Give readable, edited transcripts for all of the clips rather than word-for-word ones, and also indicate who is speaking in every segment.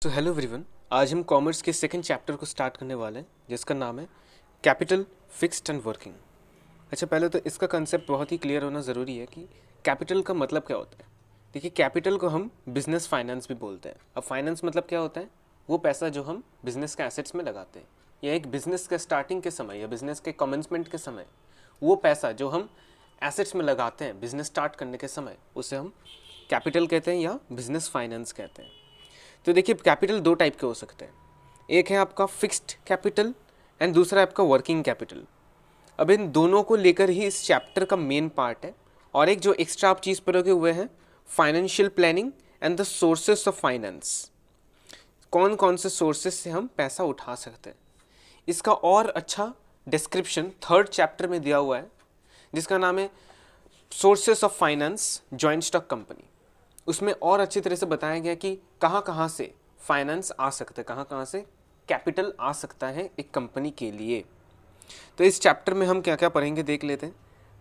Speaker 1: तो hello everyone, आज हम कॉमर्स के सेकंड चैप्टर को स्टार्ट करने वाले हैं जिसका नाम है कैपिटल, फिक्स्ड एंड वर्किंग। अच्छा, पहले तो इसका कंसेप्ट बहुत ही क्लियर होना ज़रूरी है कि कैपिटल का मतलब क्या होता है। देखिए, कैपिटल को हम बिजनेस फाइनेंस भी बोलते हैं। अब फाइनेंस मतलब क्या होता है? वो पैसा जो हम बिजनेस के एसेट्स में लगाते हैं, या एक बिजनेस के स्टार्टिंग के समय या बिजनेस के कमेंसमेंट के समय वो पैसा जो हम एसेट्स में लगाते हैं बिजनेस स्टार्ट करने के समय, उसे हम कैपिटल कहते हैं या बिजनेस फाइनेंस कहते हैं। तो देखिए, कैपिटल दो टाइप के हो सकते हैं। एक है आपका फिक्स्ड कैपिटल एंड दूसरा है आपका वर्किंग कैपिटल। अब इन दोनों को लेकर ही इस चैप्टर का मेन पार्ट है। और एक जो एक्स्ट्रा आप चीज़ पढ़ोगे हुए हैं financial planning and the sources of finance. कौन कौन से सोर्सेस से हम पैसा उठा सकते हैं, इसका और अच्छा डिस्क्रिप्शन थर्ड चैप्टर में दिया हुआ है जिसका नाम है sources of finance joint stock company. उसमें और अच्छी तरह से बताया गया कि कहाँ कहाँ से फाइनेंस आ सकता है, कहाँ कहाँ से कैपिटल आ सकता है एक कंपनी के लिए। तो इस चैप्टर में हम क्या क्या पढ़ेंगे देख लेते हैं।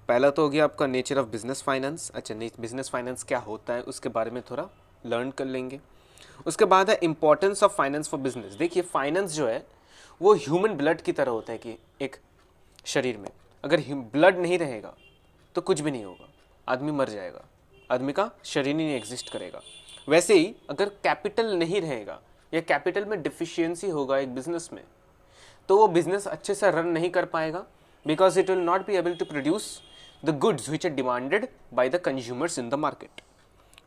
Speaker 1: पहला तो हो गया आपका नेचर ऑफ बिजनेस फाइनेंस। अच्छा, बिजनेस फाइनेंस क्या होता है उसके बारे में थोड़ा लर्न कर लेंगे। उसके बाद है importance of finance for business. देखिए, फाइनेंस जो है वो ह्यूमन ब्लड की तरह होता है कि एक शरीर में अगर ब्लड नहीं रहेगा तो कुछ भी नहीं होगा, आदमी मर जाएगा, आदमी का शरीर ही नहीं एग्जिस्ट करेगा। वैसे ही अगर कैपिटल नहीं रहेगा या कैपिटल में डिफिशियंसी होगा एक बिजनेस में, तो वो बिजनेस अच्छे से रन नहीं कर पाएगा, because it will not be able to produce the goods which are demanded by the consumers in the market.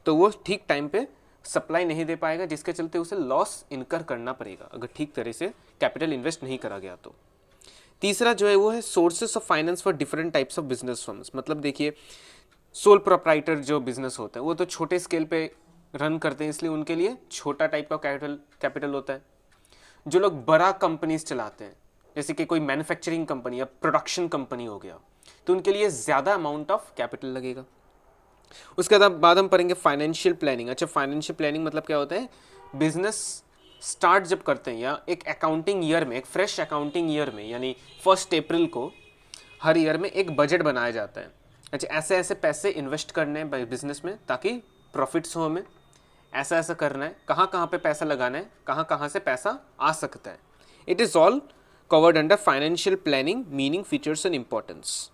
Speaker 1: तो वो ठीक टाइम पे सप्लाई नहीं दे पाएगा, जिसके चलते उसे लॉस इनकर करना पड़ेगा अगर ठीक तरह से कैपिटल इन्वेस्ट नहीं करा गया तो। तीसरा जो है वो है sources of finance for different types of business firms. मतलब देखिए, सोल प्रोप्राइटर जो बिजनेस होते हैं वो तो छोटे स्केल पे रन करते हैं, इसलिए उनके लिए छोटा टाइप का कैपिटल होता है। जो लोग बड़ा कंपनीज चलाते हैं, जैसे कि कोई मैन्युफैक्चरिंग कंपनी या प्रोडक्शन कंपनी हो गया, तो उनके लिए ज़्यादा अमाउंट ऑफ कैपिटल लगेगा। उसके बाद हम पढ़ेंगे फाइनेंशियल प्लानिंग। अच्छा, फाइनेंशियल प्लानिंग मतलब क्या होता है? बिजनेस स्टार्ट जब करते हैं या एक अकाउंटिंग ईयर में, एक फ्रेश अकाउंटिंग ईयर में, यानी 1 अप्रैल को हर ईयर में एक बजट बनाया जाता है। अच्छा, ऐसे ऐसे पैसे इन्वेस्ट करने हैं बिजनेस में ताकि प्रॉफिट्स हो, हमें ऐसा ऐसा करना है, कहाँ कहाँ पे पैसा लगाना है, कहाँ कहाँ से पैसा आ सकता है। It is all covered under financial planning, meaning, features and importance.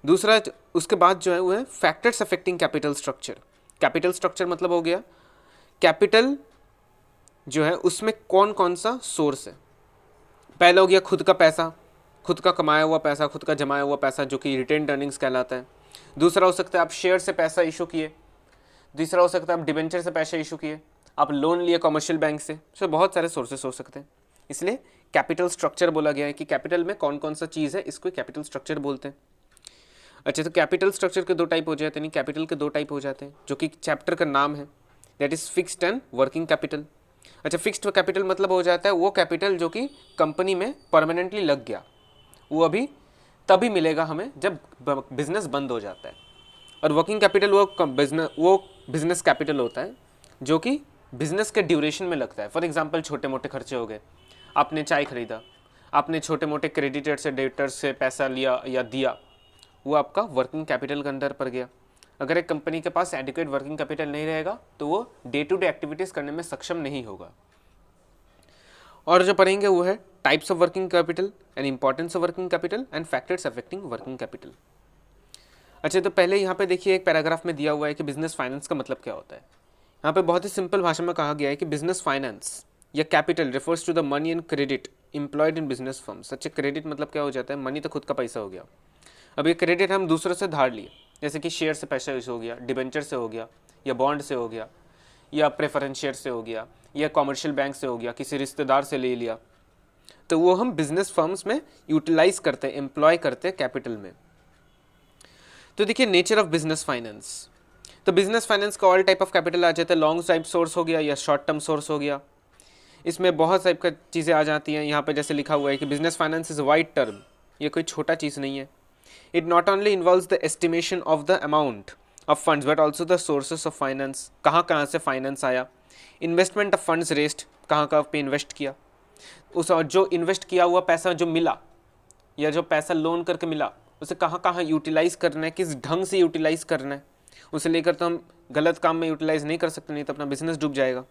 Speaker 1: दूसरा उसके बाद जो है वो है factors affecting capital structure. Capital structure मतलब हो गया कैपिटल जो है उसमें कौन कौन सा सोर्स है। पहला हो गया खुद का पैसा, खुद का कमाया हुआ पैसा, खुद का जमाया हुआ पैसा, जो कि रिटेन्ड अर्निंग्स कहलाता है। दूसरा हो सकता है आप शेयर से पैसा इशू किए। तीसरा हो सकता है आप डिबेंचर से पैसा इशू किए, आप लोन लिए कमर्शियल बैंक से। सो बहुत सारे सोर्सेस हो सकते हैं, इसलिए कैपिटल स्ट्रक्चर बोला गया है कि कैपिटल में कौन कौन सा चीज़ है, इसको कैपिटल स्ट्रक्चर बोलते हैं। अच्छा, तो कैपिटल स्ट्रक्चर के दो टाइप हो जाते हैं, नहीं कैपिटल के दो टाइप हो जाते हैं, जो कि चैप्टर का नाम है, that is fixed and working capital. अच्छा, फिक्स्ड कैपिटल मतलब हो जाता है वो कैपिटल जो कि कंपनी में परमानेंटली लग गया, वो अभी तभी मिलेगा हमें जब बिजनेस बंद हो जाता है। और वर्किंग कैपिटल वो बिजनेस कैपिटल होता है जो कि बिजनेस के ड्यूरेशन में लगता है। फॉर एग्जांपल, छोटे मोटे खर्चे हो गए, आपने चाय खरीदा, आपने छोटे मोटे क्रेडिटर से डेबिटर से पैसा लिया या दिया, वो आपका वर्किंग कैपिटल के अंदर पड़ गया। अगर एक कंपनी के पास एडिक्वेट वर्किंग कैपिटल नहीं रहेगा तो वो डे टू डे एक्टिविटीज़ करने में सक्षम नहीं होगा। और जो पढ़ेंगे वो है types of working capital and importance of working capital and factors affecting working capital. अच्छा, तो पहले यहाँ पे देखिए एक पैराग्राफ में दिया हुआ है कि बिजनेस फाइनेंस का मतलब क्या होता है। यहाँ पे बहुत ही सिंपल भाषा में कहा गया है कि बिजनेस फाइनेंस या capital refers to the money and credit employed in business firms. अच्छा, क्रेडिट मतलब क्या हो जाता है? मनी तो खुद का पैसा हो गया। अब ये क्रेडिट हम दूसरों से धार लिए, जैसे कि शेयर से पैसा इशू हो गया, डिबेंचर से हो गया, या बॉन्ड से हो गया, या प्रेफरेंस शेयर से हो गया, या कॉमर्शियल बैंक से हो गया, किसी रिश्तेदार से ले लिया, तो वो हम बिजनेस फर्म्स में यूटिलाइज करते हैं, एम्प्लॉय करते हैं कैपिटल में। तो देखिए, नेचर ऑफ बिजनेस फाइनेंस। तो बिजनेस फाइनेंस का ऑल टाइप ऑफ कैपिटल आ जाता है, लॉन्ग टाइप सोर्स हो गया या शॉर्ट टर्म सोर्स हो गया। इसमें बहुत टाइप का चीज़ें आ जाती हैं। यहाँ पे जैसे लिखा हुआ है कि business finance is wide term, ये कोई छोटा चीज़ नहीं है। It not only involves the estimation of the amount of funds but also the sources of finance, कहाँ कहाँ से फाइनेंस आया, इन्वेस्टमेंट ऑफ फंड्स रेस्ड, कहाँ कहाँ पे इन्वेस्ट किया, उस जो इन्वेस्ट किया हुआ पैसा जो मिला या जो पैसा लोन करके मिला उसे कहाँ कहाँ यूटिलाइज़ करना है, किस ढंग से यूटिलाइज़ करना है, उसे लेकर तो हम गलत काम में यूटिलाइज़ नहीं कर सकते, नहीं तो अपना बिजनेस डूब जाएगा।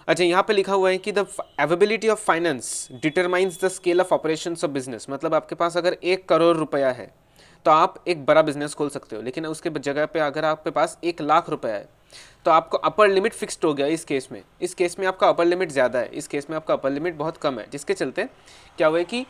Speaker 1: अच्छा, यहाँ पे लिखा हुआ है कि the availability of finance determines the scale of operations of business. मतलब आपके पास अगर 1 करोड़ रुपया है तो आप एक बड़ा बिजनेस खोल सकते हो, लेकिन उसके जगह पे अगर आपके पास 1 लाख रुपया है तो आपको अपर लिमिट फिक्स्ड हो गया। इस केस में आपका अपर लिमिट ज़्यादा है, इस केस में आपका अपर लिमिट बहुत कम है, जिसके चलते क्या हुआ है कि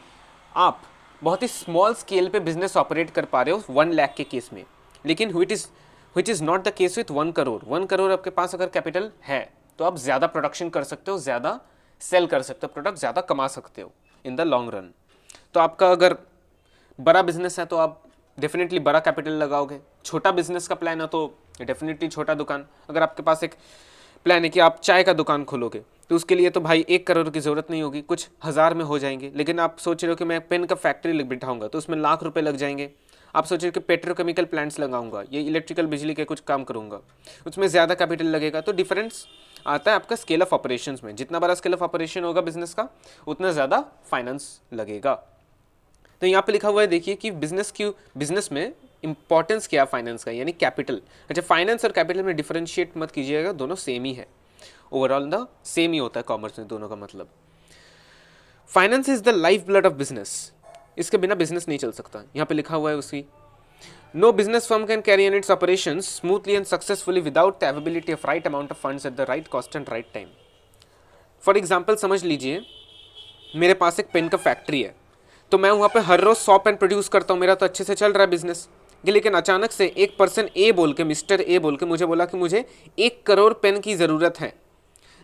Speaker 1: आप बहुत ही स्मॉल स्केल पे बिजनेस ऑपरेट कर पा रहे हो 1 लाख के केस में। लेकिन which is not the case with 1 crore. 1 crore आपके पास अगर कैपिटल है तो आप ज़्यादा प्रोडक्शन कर सकते हो, ज़्यादा सेल कर सकते हो, प्रोडक्ट ज़्यादा कमा सकते हो इन द लॉन्ग रन। तो आपका अगर बड़ा बिजनेस है तो आप डेफिनेटली बड़ा कैपिटल लगाओगे। छोटा बिजनेस का प्लान है तो डेफिनेटली छोटा दुकान। अगर आपके पास एक प्लान है कि आप चाय का दुकान खोलोगे तो उसके लिए तो भाई 1 करोड़ की ज़रूरत नहीं होगी, कुछ हज़ार में हो जाएंगे। लेकिन आप सोच रहे हो कि मैं पेन का फैक्ट्री बिठाऊंगा तो उसमें लाख रुपए लग जाएंगे। आप सोच रहे हो कि पेट्रोकेमिकल प्लांट्स लगाऊंगा, ये इलेक्ट्रिकल बिजली के कुछ काम करूंगा, उसमें ज़्यादा कैपिटल लगेगा। तो डिफरेंस आता है आपका स्केल ऑफ ऑपरेशंस में। जितना बड़ा स्केल ऑफ ऑपरेशन होगा बिजनेस का उतना ज़्यादा फाइनेंस लगेगा। तो यहाँ पे लिखा हुआ है देखिए कि बिजनेस में इंपॉर्टेंस क्या है फाइनेंस का, यानी कैपिटल। अच्छा, फाइनेंस और कैपिटल में डिफरेंशिएट मत कीजिएगा, दोनों सेम ही है, ओवरऑल द सेम ही होता है कॉमर्स में दोनों का मतलब। Finance is the life blood of business, इसके बिना बिजनेस नहीं चल सकता। यहाँ पे लिखा हुआ है उसकी no business firm can carry on its operations smoothly and successfully without the availability of right amount of funds at the right cost and right time. For example समझ लीजिए मेरे पास एक पेन का फैक्ट्री है, तो मैं वहाँ पे हर रोज़ 100 पेन प्रोड्यूस करता हूँ, मेरा तो अच्छे से चल रहा है बिजनेस। लेकिन अचानक से एक पर्सन ए बोल के, मिस्टर ए बोल के मुझे बोला कि मुझे 1 करोड़ पेन की ज़रूरत है।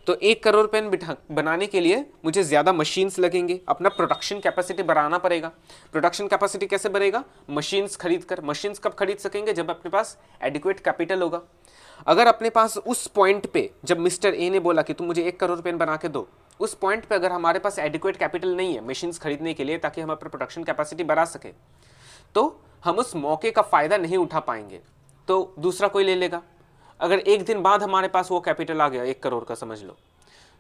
Speaker 1: तो 1 करोड़ पेन बनाने के लिए मुझे ज़्यादा मशीन्स लगेंगे, अपना प्रोडक्शन कैपेसिटी बढ़ाना पड़ेगा। प्रोडक्शन कैपेसिटी कैसे बढ़ेगा? मशीन्स खरीद कर। मशीन्स कब खरीद सकेंगे? जब अपने पास एडिक्वेट कैपिटल होगा। अगर अपने पास उस पॉइंट पे, जब मिस्टर ए ने बोला कि तुम मुझे 1 करोड़ पेन बना के दो, उस पॉइंट पे अगर हमारे पास एडिक्वेट कैपिटल नहीं है मशीन्स खरीदने के लिए ताकि हम अपना प्रोडक्शन कैपेसिटी बढ़ा सके, तो हम उस मौके का फ़ायदा नहीं उठा पाएंगे, तो दूसरा कोई ले लेगा। अगर एक दिन बाद हमारे पास वो कैपिटल आ गया 1 करोड़ का समझ लो,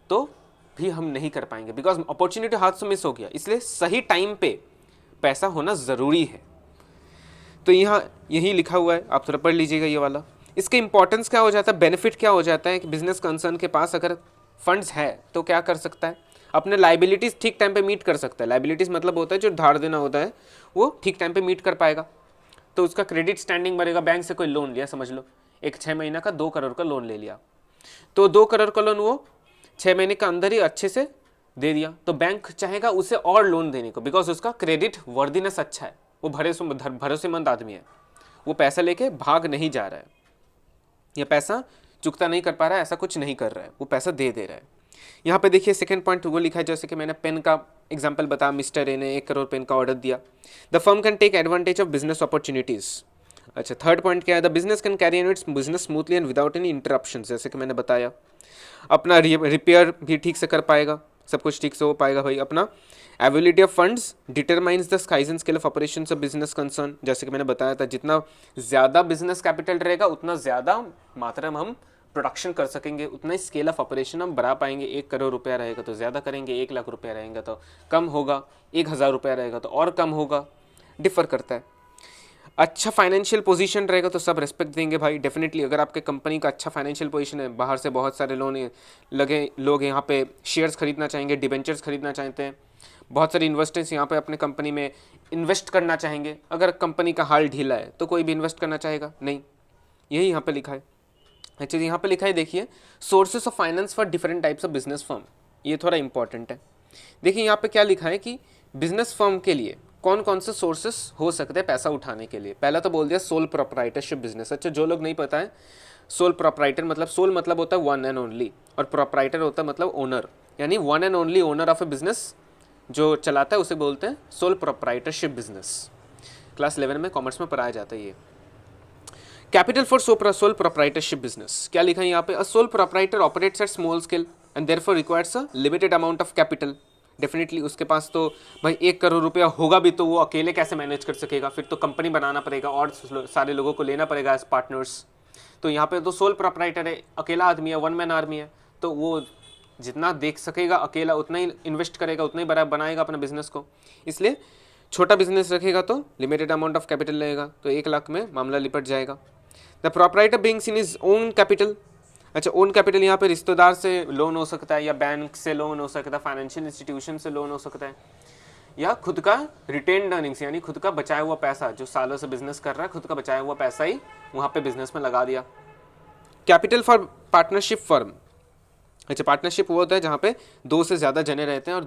Speaker 1: तो भी हम नहीं कर पाएंगे, बिकॉज अपॉर्चुनिटी हाथ से मिस हो गया। इसलिए सही टाइम पे पैसा होना ज़रूरी है। तो यहाँ यही लिखा हुआ है, आप थोड़ा पढ़ लीजिएगा ये वाला। इसके इंपॉर्टेंस क्या हो जाता है, बेनिफिट क्या हो जाता है कि बिजनेस कंसर्न के पास अगर फंड्स है तो क्या कर सकता है, अपने लाइबिलिटीज़ ठीक टाइम पे मीट कर सकता है। लाइबिलिटीज़ मतलब होता है जो धार देना होता है वो ठीक टाइम पे मीट कर पाएगा, तो उसका क्रेडिट स्टैंडिंग बढ़ेगा। बैंक से कोई लोन लिया समझ लो, एक 6 महीना का 2 करोड़ का लोन ले लिया, तो 2 करोड़ का लोन वो 6 महीने के अंदर ही अच्छे से दे दिया, तो बैंक चाहेगा उसे और लोन देने को, बिकॉज उसका क्रेडिट वर्दीनेस अच्छा है, वो भरोसेमंद आदमी है, वो पैसा लेके भाग नहीं जा रहा है या पैसा चुकता नहीं कर पा रहा है, ऐसा कुछ नहीं कर रहा है, वो पैसा दे रहा है। यहाँ पे देखिए सेकंड पॉइंट वो लिखा है, जैसे कि मैंने पेन का एग्जांपल बताया, मिस्टर ए ने 1 करोड़ पेन का ऑर्डर दिया। The firm can take advantage of business opportunities. अच्छा, थर्ड पॉइंट क्या है, the business can carry on its business smoothly and without any interruption. जैसे कि मैंने बताया, अपना रिपेयर भी ठीक से कर पाएगा, सब कुछ ठीक से हो पाएगा भाई। अपना availability of funds determines the size and scale of operations of business concern. जैसे कि मैंने बताया था, जितना ज़्यादा बिजनेस कैपिटल रहेगा उतना ज़्यादा मात्रा में हम प्रोडक्शन कर सकेंगे, उतना ही स्केल ऑफ ऑपरेशन हम बढ़ा पाएंगे। 1 करोड़ रुपया रहेगा तो ज़्यादा करेंगे, 1 लाख रुपया रहेगा तो कम होगा, 1000 रुपया रहेगा तो और कम होगा, डिफर करता है। अच्छा फाइनेंशियल पोजीशन रहेगा तो सब रिस्पेक्ट देंगे भाई, डेफिनेटली। अगर आपके कंपनी का अच्छा फाइनेंशियल पोजीशन है, बाहर से बहुत सारे लोग यहाँ पे शेयर्स खरीदना चाहेंगे, डिबेंचर्स खरीदना चाहते हैं, बहुत सारे इन्वेस्टर्स यहाँ पे अपने कंपनी में इन्वेस्ट करना चाहेंगे। अगर कंपनी का हाल ढीला है तो कोई भी इन्वेस्ट करना चाहेगा नहीं, यही यहाँ पे लिखा है। एक्चुअली यहाँ पे लिखा है देखिए, sources of finance for different types of business firm, ये थोड़ा इंपॉर्टेंट है। देखिए यहाँ पे क्या लिखा है कि बिजनेस फर्म के लिए कौन कौन से सोर्सेस हो सकते हैं पैसा उठाने के लिए। पहला तो बोल दिया सोल प्रोप्राइटरशिप बिजनेस। अच्छा, जो लोग नहीं पता है, सोल प्रोप्राइटर मतलब, सोल मतलब होता है वन एंड ओनली, और प्रोप्राइटर होता है मतलब ओनर, यानी one and only owner of A business जो चलाता है उसे बोलते हैं सोल प्रोप्राइटरशिप बिजनेस। क्लास 11 में कॉमर्स में पढ़ाया जाता है ये। Capital for sole proprietorship business, क्या लिखा है यहाँ पे, a sole proprietor operates at small scale and therefore requires a limited amount of capital. Definitely उसके पास तो भाई 1 करोड़ रुपया होगा भी तो वो अकेले कैसे मैनेज कर सकेगा, फिर तो कंपनी बनाना पड़ेगा और सारे लोगों को लेना पड़ेगा एज पार्टनर्स। तो यहाँ पे तो सोल प्रोप्राइटर है, अकेला आदमी है, वन मैन आर्मी है, तो वो जितना देख सकेगा अकेला उतना ही इन्वेस्ट करेगा, उतना ही बड़ा बनाएगा अपना बिजनेस को। इसलिए छोटा बिजनेस रखेगा तो लिमिटेड अमाउंट ऑफ कैपिटल लगेगा, तो 1 लाख में मामला निपट जाएगा। The proprietor brings in his own capital अच्छा, ओन कैपिटल यहाँ पे रिश्तेदार से लोन हो सकता है, या बैंक से लोन हो सकता है, फाइनेंशियल इंस्टीट्यूशन से लोन हो सकता है, या खुद का रिटेन्ड अर्निंग्स यानी खुद का बचाया हुआ पैसा, जो सालों से बिजनेस कर रहा है खुद का बचाया हुआ पैसा ही वहाँ पे बिजनेस में लगा दिया। Capital for partnership firm. अच्छा, पार्टनरशिप वो होता है जहाँ पे दो से ज़्यादा जने रहते हैं और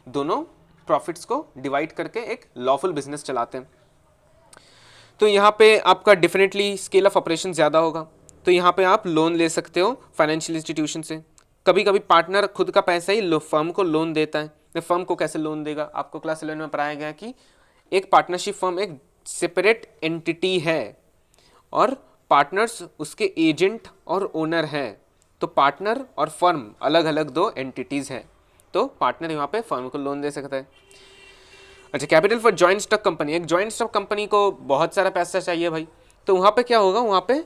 Speaker 1: दोनों प्रॉफिट्स को डिवाइड करके एक लॉफुल बिजनेस चलाते हैं। तो यहाँ पे आपका डेफिनेटली स्केल ऑफ ऑपरेशन ज़्यादा होगा, तो यहाँ पे आप लोन ले सकते हो फाइनेंशियल इंस्टीट्यूशन से। कभी कभी पार्टनर खुद का पैसा ही फर्म को लोन देता है। तो फर्म को कैसे लोन देगा, आपको क्लास 11 में पढ़ाया गया कि एक पार्टनरशिप फर्म एक सेपरेट एंटिटी है और पार्टनर्स उसके एजेंट और ओनर हैं। तो पार्टनर और फर्म अलग अलग दो एंटिटीज़ हैं, तो पार्टनर यहाँ पे फर्म को लोन दे सकता है। अच्छा, capital for joint stock company. एक जॉइंट स्टॉक कंपनी को बहुत सारा पैसा चाहिए भाई, तो वहाँ पे क्या होगा, वहाँ पे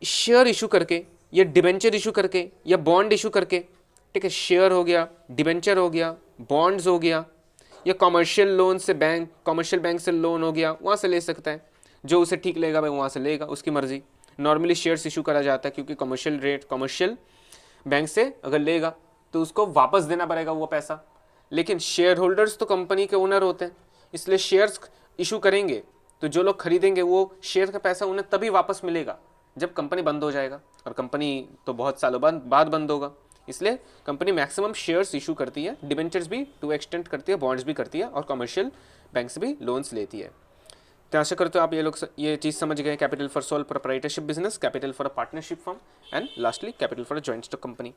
Speaker 1: शेयर इशू करके या डिबेंचर इशू करके या बॉन्ड इशू करके, ठीक है, शेयर हो गया, डिबेंचर हो गया, बॉन्ड्स हो गया, या कमर्शियल लोन से कमर्शियल बैंक से लोन हो गया, वहाँ से ले सकता है। जो उसे ठीक लगेगा भाई वहाँ से लेगा, उसकी मर्जी। नॉर्मली शेयर्स इशू करा जाता है क्योंकि कमर्शियल बैंक से अगर लेगा तो उसको वापस देना पड़ेगा वो पैसा, लेकिन शेयर होल्डर्स तो कंपनी के ओनर होते हैं, इसलिए शेयर्स इशू करेंगे तो जो लोग खरीदेंगे वो शेयर का पैसा उन्हें तभी वापस मिलेगा जब कंपनी बंद हो जाएगा, और कंपनी तो बहुत सालों बाद बंद होगा। इसलिए कंपनी मैक्सिमम शेयर्स इशू करती है, डिबेंचर्स भी टू एक्सटेंट करती है, बॉन्ड्स भी करती है, और कमर्शियल बैंक से भी लोन्स लेती है। तो आशा करते हो आप ये चीज़ समझ गए। Capital for sole proprietorship business, capital for a partnership firm, and lastly capital for a joint stock company.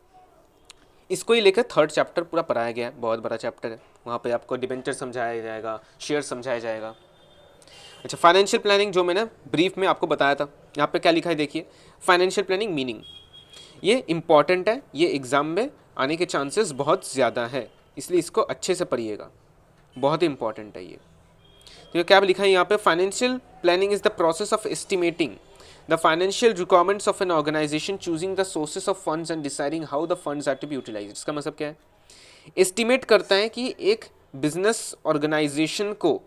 Speaker 1: इसको ही लेकर थर्ड चैप्टर पूरा पढ़ाया गया है, बहुत बड़ा चैप्टर है। वहाँ पे आपको डिबेंचर समझाया जाएगा, शेयर समझाया जाएगा। अच्छा, फाइनेंशियल प्लानिंग जो मैंने ब्रीफ में आपको बताया था, यहाँ पे क्या लिखा है देखिए, फाइनेंशियल प्लानिंग मीनिंग। ये इंपॉर्टेंट है, ये एग्जाम में आने के चांसेस बहुत ज़्यादा है, इसलिए इसको अच्छे से पढ़िएगा, बहुत ही इंपॉर्टेंट है ये। तो ये क्या लिखा है यहाँ पे, financial planning is the process of estimating the financial requirements of an organisation, choosing the sources of funds and deciding how the funds are to be utilised. इसका मतलब क्या है, एस्टिमेट करता है कि एक बिजनेस ऑर्गेनाइजेशन को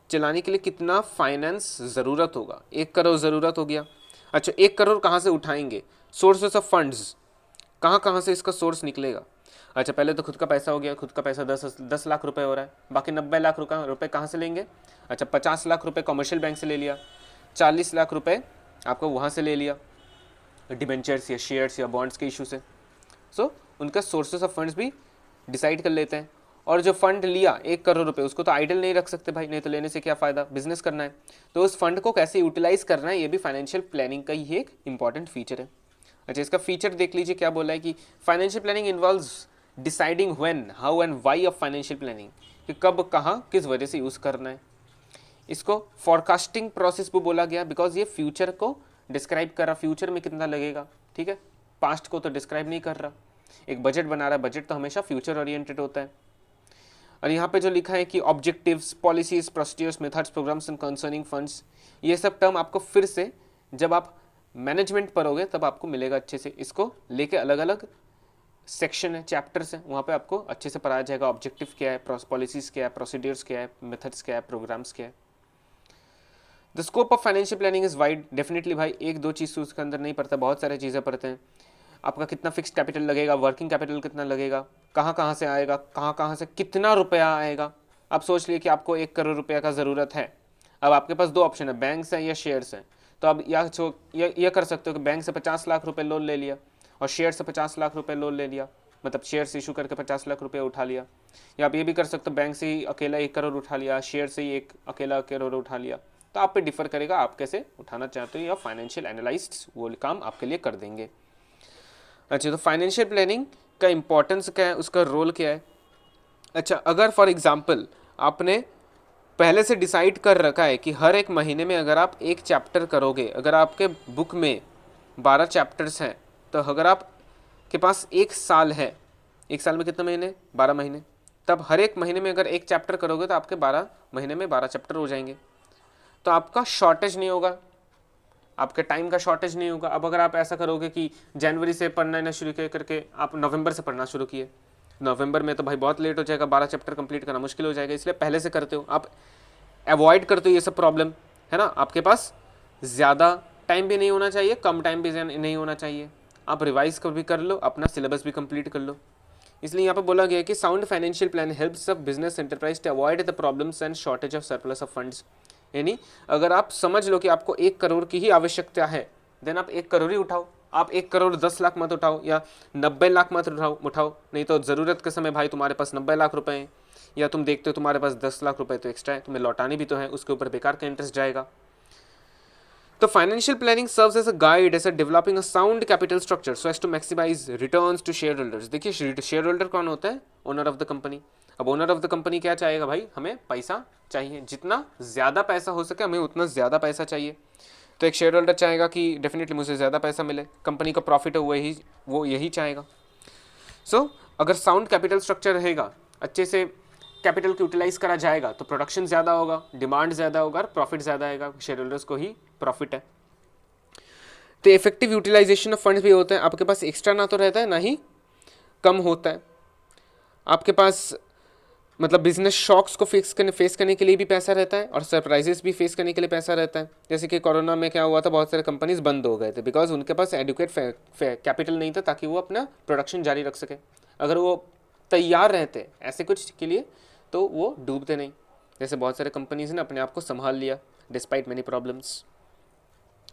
Speaker 1: चलाने के लिए कितना फाइनेंस ज़रूरत होगा। 1 करोड़ ज़रूरत हो गया, अच्छा 1 करोड़ कहाँ से उठाएंगे, सोर्सेस ऑफ फंड्स, कहाँ से इसका सोर्स निकलेगा। अच्छा, पहले तो खुद का पैसा हो गया, खुद का पैसा 10 लाख रुपए हो रहा है, बाकी 90 लाख रुपए कहाँ से लेंगे। अच्छा, 50 लाख रुपए कमर्शियल बैंक से ले लिया, 40 लाख रुपए आपको वहाँ से ले लिया डिबेंचर्स या शेयर्स या बॉन्ड्स के इशू से। सो उनका सोर्सेस ऑफ फंड्स भी डिसाइड कर लेते हैं। और जो फंड लिया 1 करोड़ रुपए, उसको तो आइडल नहीं रख सकते भाई, नहीं तो लेने से क्या फ़ायदा, बिजनेस करना है। तो उस फंड को कैसे यूटिलाइज करना है, ये भी फाइनेंशियल प्लानिंग का ही एक इंपॉर्टेंट फीचर है। अच्छा, इसका फीचर देख लीजिए, क्या बोला है कि financial planning involves deciding when, how and why of financial planning, कि कब, कहाँ, किस वजह से यूज़ करना है। इसको फॉरकास्टिंग प्रोसेस भी बोला गया बिकॉज ये फ्यूचर को डिस्क्राइब कर रहा, फ्यूचर में कितना लगेगा, ठीक है, पास्ट को तो डिस्क्राइब नहीं कर रहा। एक बजट बना रहा है, बजट तो हमेशा फ्यूचर ओरिएंटेड होता है। और यहाँ पे जो लिखा है कि objectives, policies, procedures, methods, programmes and concerning funds, ये सब टर्म आपको फिर से जब आप मैनेजमेंट पढ़ोगे तब आपको मिलेगा अच्छे से। इसको लेके अलग अलग सेक्शन है, चैप्टर्स हैं, वहाँ पे आपको अच्छे से पढ़ाया जाएगा। ऑब्जेक्टिव क्या है, पॉलिसीज़ क्या है, प्रोसीड्यूर्स क्या है, मेथड्स क्या है, प्रोग्राम्स क्या है। The scope of financial planning is wide. Definitely भाई 1-2 चीज़ उसके अंदर नहीं पड़ता, बहुत सारी चीज़ें पढ़ते हैं। आपका कितना फिक्स कैपिटल लगेगा, वर्किंग कैपिटल कितना लगेगा, कहाँ से आएगा, कहाँ से कितना रुपया आएगा। आप सोच लिए कि आपको 1 करोड़ रुपया का ज़रूरत है, अब आपके पास 2 ऑप्शन है, बैंक से या शेयर्स हैं। तो अब यह कर सकते हो कि बैंक से 50 लाख रुपए लोन ले लिया और शेयर से 50 लाख रुपए लोन ले लिया, मतलब शेयर से इशू करके 50 लाख रुपए उठा लिया। या आप ये भी कर सकते हो, बैंक से ही अकेला 1 करोड़ उठा लिया, शेयर से ही अकेला 1 करोड़ उठा लिया। तो आप पे डिफर करेगा आप कैसे उठाना चाहते हो, या फाइनेंशियल एनालिस्ट्स वो काम आपके लिए कर देंगे। अच्छा, तो फाइनेंशियल प्लानिंग का इंपॉर्टेंस क्या है, उसका रोल क्या है। अच्छा, अगर फॉर एग्जांपल आपने पहले से डिसाइड कर रखा है कि हर एक महीने में अगर आप 1 चैप्टर करोगे, अगर आपके बुक में 12 चैप्टर्स हैं, तो अगर आप के पास 1 साल है, 1 साल में कितने महीने, 12 महीने, तब हर एक महीने में अगर 1 चैप्टर करोगे तो आपके 12 महीने में 12 चैप्टर हो जाएंगे। तो आपका शॉर्टेज नहीं होगा, आपके टाइम का शॉर्टेज नहीं होगा। अब अगर आप ऐसा करोगे कि जनवरी से पढ़ना शुरू करके आप नवंबर से पढ़ना शुरू किए, नवंबर में तो भाई बहुत लेट हो जाएगा, 12 चैप्टर कंप्लीट करना मुश्किल हो जाएगा। इसलिए पहले से करते हो, आप अवॉइड करते हो ये सब प्रॉब्लम, है ना। आपके पास ज़्यादा टाइम भी नहीं होना चाहिए, कम टाइम भी नहीं होना चाहिए, आप रिवाइज भी कर लो, अपना सिलेबस भी कंप्लीट कर लो। इसलिए यहाँ पे बोला गया है कि sound financial plan helps of business enterprise to avoid the problems and shortage of surplus of funds. यानी अगर आप समझ लो कि आपको 1 करोड़ की ही आवश्यकता है, देन आप 1 करोड़ ही उठाओ। आप 1 करोड़ 10 लाख मत उठाओ या 90 लाख मत उठाओ। नहीं तो ज़रूरत के समय भाई तुम्हारे पास 90 लाख रुपए हैं, या तुम देखते हो तुम्हारे पास 10 लाख रुपए तो एक्स्ट्रा है, तुम्हें लौटानी भी तो है, उसके ऊपर बेकार का इंटरेस्ट जाएगा। तो financial planning serves as a guide as a developing a sound capital structure so as to maximise returns to share holders. देखिए शेयर होल्डर कौन होता है? Owner of the company. अब ओनर ऑफ द कंपनी क्या चाहेगा भाई? हमें पैसा चाहिए, जितना ज़्यादा पैसा हो सके हमें उतना ज़्यादा पैसा चाहिए। तो एक शेयर होल्डर चाहेगा कि डेफिनेटली मुझे ज़्यादा पैसा मिले, कंपनी का प्रॉफिट है वो यही चाहेगा। सो अगर साउंड कैपिटल स्ट्रक्चर रहेगा, अच्छे से कैपिटल को यूटिलाइज करा जाएगा तो प्रोडक्शन ज़्यादा होगा, डिमांड ज़्यादा होगा और प्रॉफिट ज़्यादा आएगा, शेयर होल्डर्स को ही प्रॉफिट है। तो इफेक्टिव यूटिलाइजेशन ऑफ फंड्स भी होता है, आपके पास एक्स्ट्रा ना तो रहता है ना ही कम होता है। आपके पास मतलब बिजनेस शॉक्स को फेस करने के लिए भी पैसा रहता है और सरप्राइजेस भी फेस करने के लिए पैसा रहता है। जैसे कि कोरोना में क्या हुआ था, बहुत सारे कंपनीज बंद हो गए थे बिकॉज उनके पास एडुकेट कैपिटल नहीं था ताकि वो अपना प्रोडक्शन जारी रख सके। अगर वो तैयार रहते ऐसे कुछ के लिए तो वो डूबते नहीं। जैसे बहुत सारे कंपनीज ने अपने आप को संभाल लिया डिस्पाइट मेनी प्रॉब्लम्स।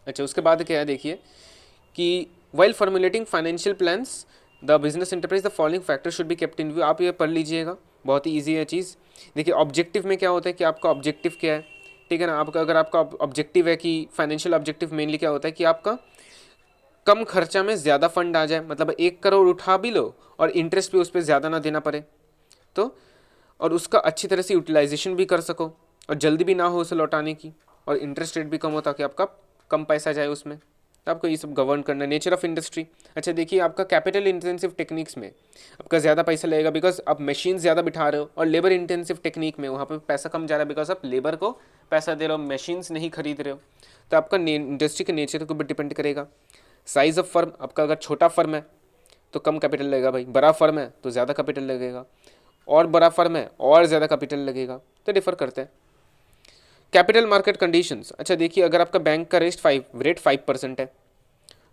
Speaker 1: अच्छा, उसके बाद क्या है देखिए कि while formulating financial plans the business enterprise the following factor should be kept in view. आप ये पढ़ लीजिएगा, बहुत ही ईजी है चीज़। देखिए ऑब्जेक्टिव में क्या होता है कि आपका ऑब्जेक्टिव क्या है, ठीक है ना। आपका अगर आपका ऑब्जेक्टिव है कि फाइनेंशियल ऑब्जेक्टिव मेनली क्या होता है कि आपका कम खर्चा में ज़्यादा फंड आ जाए, मतलब 1 करोड़ उठा भी लो और इंटरेस्ट भी उस पर ज़्यादा ना देना पड़े, तो और उसका अच्छी तरह से यूटिलाइजेशन भी कर सको और जल्दी भी ना हो उसे लौटाने की, और इंटरेस्ट रेट भी कम हो ताकि आपका कम पैसा जाए उसमें। तो आपको ये सब गवर्न करना है। नेचर ऑफ इंडस्ट्री, अच्छा देखिए आपका कैपिटल इंटेंसिव टेक्निक्स में आपका ज़्यादा पैसा लगेगा बिकॉज आप मशीन ज़्यादा बिठा रहे हो, और लेबर इंटेंसिव टेक्निक में वहाँ पे पैसा कम जा रहा है बिकॉज आप लेबर को पैसा दे रहे हो, मशीन्स नहीं खरीद रहे हो। तो आपका इंडस्ट्री के नेचर के ऊपर डिपेंड करेगा। साइज़ ऑफ फर्म, आपका अगर छोटा फर्म है तो कम कैपिटल लगेगा भाई, बड़ा फर्म है तो ज़्यादा कैपिटल लगेगा, और बड़ा फर्म है और ज़्यादा कैपिटल लगेगा, तो डिफर करते हैं। कैपिटल मार्केट कंडीशंस, अच्छा देखिए अगर आपका बैंक का रेट 5% है,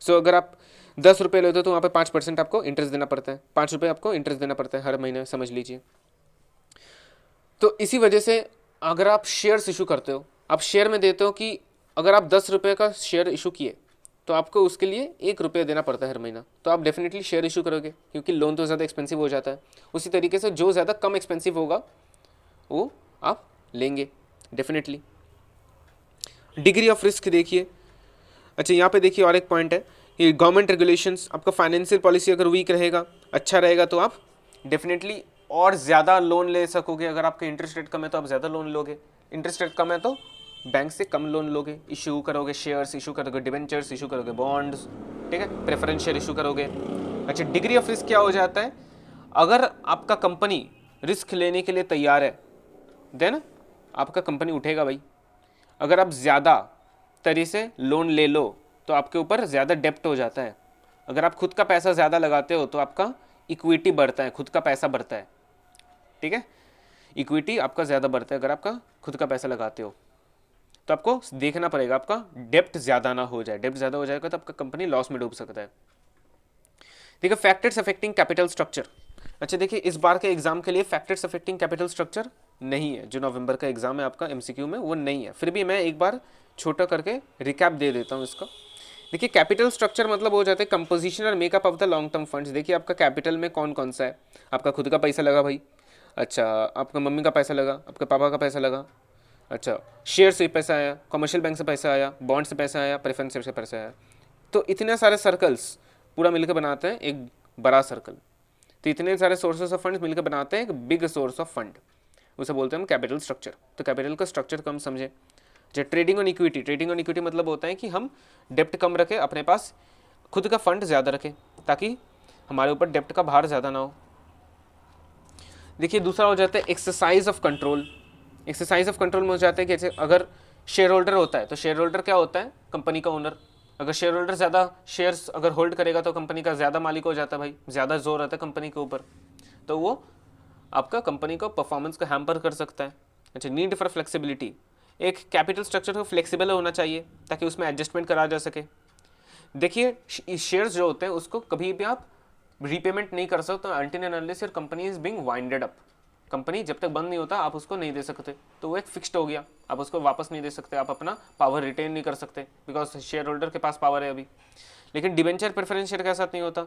Speaker 1: सो अगर आप 10 रुपये लेते हो तो वहाँ पे 5% आपको इंटरेस्ट देना पड़ता है, 5 रुपये आपको इंटरेस्ट देना पड़ता है हर महीने, समझ लीजिए। तो इसी वजह से अगर आप शेयर्स इशू करते हो, आप शेयर में देते हो कि अगर आप 10 रुपये का शेयर इशू किए तो आपको उसके लिए 1 रुपये देना पड़ता है हर महीना, तो आप डेफिनेटली शेयर इशू करोगे क्योंकि लोन तो ज़्यादा एक्सपेंसिव हो जाता है। उसी तरीके से जो ज़्यादा कम एक्सपेंसिव होगा वो आप लेंगे डेफिनेटली। डिग्री ऑफ रिस्क देखिए, अच्छा यहाँ पे देखिए और एक पॉइंट है कि गवर्नमेंट रेगुलेशंस, आपका फाइनेंशियल पॉलिसी अगर वीक रहेगा, अच्छा रहेगा तो आप डेफिनेटली और ज़्यादा लोन ले सकोगे। अगर आपका इंटरेस्ट रेट कम है तो आप ज़्यादा लोन लोगे, इंटरेस्ट रेट कम है तो बैंक से कम लोन लोगे, इशू करोगे शेयर्स, इशू करोगे डिवेंचर्स, इशू करोगे बॉन्ड्स, ठीक है, प्रेफरेंस शेयर इशू करोगे। अच्छा डिग्री ऑफ रिस्क क्या हो जाता है, अगर आपका कंपनी रिस्क लेने के लिए तैयार है देन आपका कंपनी उठेगा भाई। अगर आप ज़्यादा तरह से लोन ले लो तो आपके ऊपर ज़्यादा डेप्ट हो जाता है। अगर आप खुद का पैसा ज़्यादा लगाते हो तो आपका इक्विटी बढ़ता है, खुद का पैसा बढ़ता है, ठीक है, इक्विटी आपका ज़्यादा बढ़ता है अगर आपका खुद का पैसा लगाते हो। तो आपको देखना पड़ेगा आपका डेप्ट ज़्यादा ना हो जाए, डेप्ट ज़्यादा हो जाएगा तो आपका कंपनी लॉस में डूब सकता है। देखिए फैक्टर्स अफेक्टिंग कैपिटल स्ट्रक्चर, अच्छा देखिए इस बार के एग्जाम के लिए फैक्टर्स अफेक्टिंग कैपिटल स्ट्रक्चर नहीं है, जो नवंबर का एग्जाम है आपका एमसीक्यू में वो नहीं है, फिर भी मैं एक बार छोटा करके रिकैप दे देता हूँ इसका। देखिए कैपिटल स्ट्रक्चर मतलब हो जाता है कंपोजिशन और makeup of the long term funds. देखिए आपका कैपिटल में कौन कौन सा है, आपका खुद का पैसा लगा भाई, अच्छा आपका मम्मी का पैसा लगा, आपके पापा का पैसा लगा, अच्छा शेयर से पैसा आया, कमर्शियल बैंक से पैसा आया, बॉन्ड से पैसा आया, प्रेफरेंस से पैसा आया, तो इतने सारे सर्कल्स पूरा मिलकर बनाते हैं एक बड़ा सर्कल। तो इतने सारे सोर्सेस ऑफ फंड्स मिलकर बनाते हैं एक बिग सोर्स ऑफ फंड, उसे बोलते हैं हम कैपिटल स्ट्रक्चर। तो कैपिटल का स्ट्रक्चर कम समझे। जो trading on equity, trading on equity मतलब होता है कि हम डेप्ट कम रखें, अपने पास खुद का फंड ज़्यादा रखें ताकि हमारे ऊपर डेप्ट का भार ज़्यादा ना हो। देखिए दूसरा हो जाता है exercise of control. Exercise of control में हो जाता है कि जैसे अगर शेयर होल्डर होता है तो शेयर होल्डर क्या होता है, कंपनी का ओनर। अगर शेयर होल्डर ज़्यादा शेयर्स अगर होल्ड करेगा तो कंपनी का ज़्यादा मालिक हो जाता है भाई, ज़्यादा जोर रहता है कंपनी के ऊपर, तो वो आपका कंपनी को परफॉर्मेंस को हैम्पर कर सकता है। अच्छा नीड फॉर फ्लेक्सिबिलिटी, एक कैपिटल स्ट्रक्चर को फ्लेक्सिबल होना चाहिए ताकि उसमें एडजस्टमेंट करा जा सके। देखिए शेयर्स जो होते हैं उसको कभी भी आप रीपेमेंट नहीं कर सकते until and unless your company is being winded up. Company जब तक बंद नहीं होता आप उसको नहीं दे सकते, तो वो एक फिक्स्ड हो गया, आप उसको वापस नहीं दे सकते, आप अपना पावर रिटेन नहीं कर सकते बिकॉज शेयर होल्डर के पास पावर है अभी। लेकिन डिवेंचर प्रेफरेंस शेयर के साथ नहीं होता,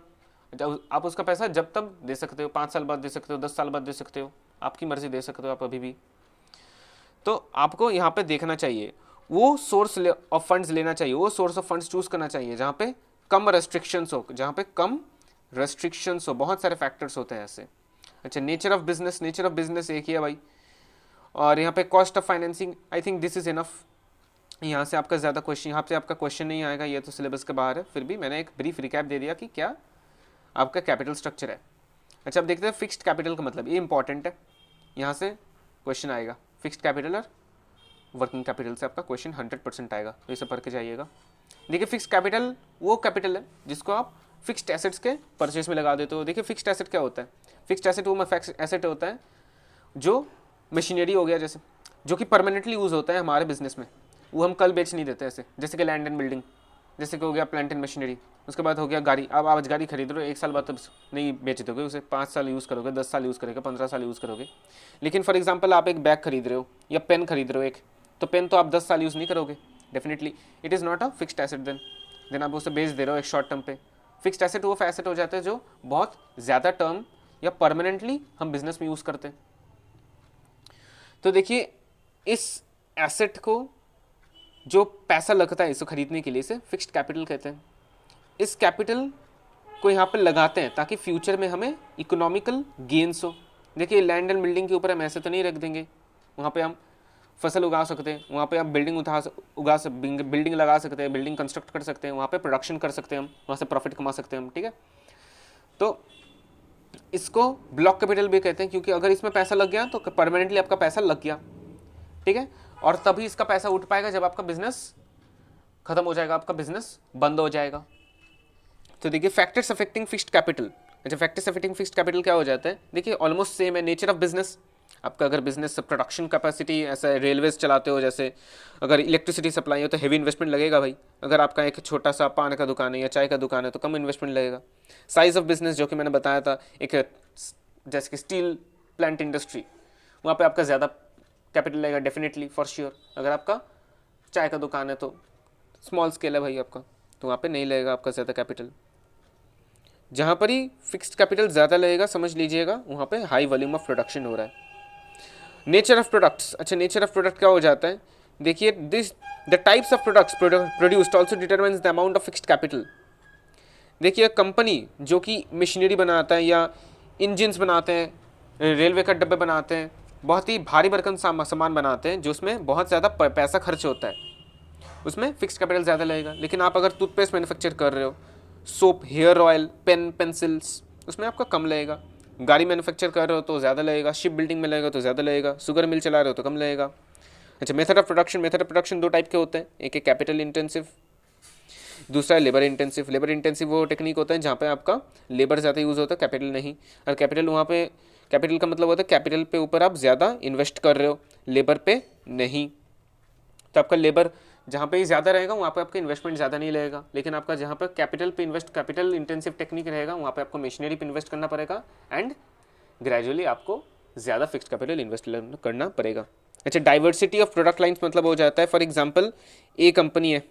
Speaker 1: जब आप उसका पैसा जब तक दे सकते हो, 5 साल बाद दे सकते हो, 10 साल बाद दे सकते हो, आपकी मर्जी दे सकते हो आप अभी भी। तो आपको यहाँ पे देखना चाहिए वो सोर्स ऑफ फंड्स लेना चाहिए, वो सोर्स ऑफ फंड्स चूज करना चाहिए जहाँ पे कम रेस्ट्रिक्शंस हो, जहाँ पे कम रेस्ट्रिक्शंस हो, बहुत सारे फैक्टर्स होते हैं ऐसे। अच्छा, nature of business, nature of business एक ही है भाई। और यहाँ पे cost of financing, I think this is enough. यहाँ से आपका ज़्यादा क्वेश्चन, यहाँ से आपका क्वेश्चन नहीं आएगा, ये तो सिलेबस के बाहर है, फिर भी मैंने एक ब्रीफ रिकैप दे दिया कि क्या आपका कैपिटल स्ट्रक्चर है। अच्छा, अब देखते हैं फिक्स्ड कैपिटल का मतलब, ये इंपॉर्टेंट है, यहाँ से क्वेश्चन आएगा। फिक्स्ड कैपिटल और वर्किंग कैपिटल से आपका क्वेश्चन 100% आएगा, तो इसे पढ़ के जाइएगा। देखिए फिक्स्ड कैपिटल वो कैपिटल है जिसको आप फिक्स्ड एसेट्स के परचेस में लगा देते हो। देखिए फिक्स्ड एसेट क्या होता है? फिक्स्ड एसेट वो एसेट होता है जो मशीनरी हो गया जैसे, जो कि परमानेंटली यूज़ होता है हमारे बिजनेस में, वो हम कल बेच नहीं देते ऐसे, जैसे कि लैंड एंड बिल्डिंग, जैसे कि हो गया प्लांट एंड मशीनरी। उसके बाद हो गया गाड़ी, अब आज गाड़ी खरीद रहे हो, 1 साल बाद तो नहीं बेच दोगे उसे, 5 साल यूज़ करोगे, 10 साल यूज़ करोगे, 15 साल यूज़ करोगे। लेकिन फॉर एग्जाम्पल आप एक बैग खरीद रहे हो या पेन खरीद रहे हो एक, तो पेन तो आप 10 साल यूज़ नहीं करोगे definitely, it is not a fixed asset then आप उसे बेच दे रहे हो एक शॉर्ट टर्म पे। फिक्स्ड एसेट वो एसेट हो जाता है जो बहुत ज़्यादा टर्म या परमानेंटली हम बिजनेस में यूज़ करते हैं। तो देखिए इस एसेट को जो पैसा लगता है इसको खरीदने के लिए, इसे फिक्स्ड कैपिटल कहते हैं। इस कैपिटल को यहाँ पर लगाते हैं ताकि फ्यूचर में हमें इकोनॉमिकल गेन्स हो। देखिए लैंड एंड बिल्डिंग के ऊपर हम ऐसे तो नहीं रख देंगे, वहाँ पे हम फसल उगा सकते हैं, वहाँ पे आप बिल्डिंग लगा सकते हैं, बिल्डिंग कंस्ट्रक्ट कर सकते हैं, वहाँ पे प्रोडक्शन कर सकते हैं हम, वहाँ से प्रॉफिट कमा सकते हैं हम, ठीक है। तो इसको ब्लॉक कैपिटल भी कहते हैं क्योंकि अगर इसमें पैसा लग गया तो परमानेंटली आपका पैसा लग गया, ठीक है। और तभी इसका पैसा उठ पाएगा जब आपका बिजनेस खत्म हो जाएगा, आपका बिजनेस बंद हो जाएगा। तो देखिए फैक्टर्स अफेक्टिंग फिक्स्ड कैपिटल। अच्छा, फैक्टर्स अफेक्टिंग फिक्स्ड कैपिटल क्या हो जाता है? देखिए ऑलमोस्ट सेम है। नेचर ऑफ बिजनेस, आपका अगर बिजनेस प्रोडक्शन कैपेसिटी, ऐसा रेलवेज चलाते हो जैसे, अगर इलेक्ट्रिसिटी सप्लाई हो तो हेवी इन्वेस्टमेंट लगेगा भाई। अगर आपका एक छोटा सा पान का दुकान है या चाय का दुकान है तो कम इन्वेस्टमेंट लगेगा। साइज ऑफ बिजनेस जो कि मैंने बताया था, एक जैसे कि स्टील प्लांट इंडस्ट्री, वहाँ पे आपका ज़्यादा कैपिटल लगेगा डेफिनेटली फॉर श्योर। अगर आपका चाय का दुकान है तो स्मॉल स्केल है भाई आपका, तो वहाँ पे नहीं लगेगा आपका ज़्यादा कैपिटल। जहाँ पर ही फिक्स्ड कैपिटल ज़्यादा लगेगा समझ लीजिएगा वहाँ पे हाई वॉल्यूम ऑफ प्रोडक्शन हो रहा है। Nature of products. अच्छा, नेचर ऑफ प्रोडक्ट क्या हो जाता है? देखिए the types of products produced also determines the amount of fixed capital. देखिए कंपनी जो कि मशीनरी बनाता है या इंजन्स बनाते हैं, रेलवे का डब्बे बनाते हैं, बहुत ही भारी भरकम सामान बनाते हैं जो उसमें बहुत ज़्यादा पैसा खर्च होता है, उसमें फिक्स्ड कैपिटल ज़्यादा लगेगा। लेकिन आप अगर टूथपेस्ट मैन्युफैक्चर कर रहे हो, soap, hair oil, pen, pencils, उसमें आपका कम लगेगा। गाड़ी मैन्युफैक्चर कर रहे हो तो ज़्यादा लगेगा, शिप बिल्डिंग में लगेगा तो ज़्यादा लगेगा, शुगर मिल चला रहे हो तो कम लगेगा। अच्छा, मेथड ऑफ प्रोडक्शन 2 टाइप के होते हैं, एक है कैपिटल इंटेंसिव, दूसरा है लेबर इंटेंसिव। लेबर इंटेंसिव वो टेक्निक होता है जहाँ पे आपका लेबर ज़्यादा यूज़ होता है, कैपिटल नहीं। और कैपिटल वहाँ पे, कैपिटल का मतलब होता है कैपिटल पे ऊपर आप ज़्यादा इन्वेस्ट कर रहे हो, लेबर पे नहीं। तो आपका लेबर जहाँ पे ही ज़्यादा रहेगा वहाँ पे आपका इन्वेस्टमेंट ज़्यादा नहीं लगेगा। लेकिन आपका जहाँ पे कैपिटल इंटेंसिव टेक्निक रहेगा वहाँ पे आपको मशीनरी पे इन्वेस्ट करना पड़ेगा एंड ग्रेजुअली आपको ज़्यादा फिक्स्ड कैपिटल इन्वेस्ट करना पड़ेगा। अच्छा, डाइवर्सिटी ऑफ प्रोडक्ट लाइन्स मतलब हो जाता है, फॉर एग्जाम्पल ए कंपनी है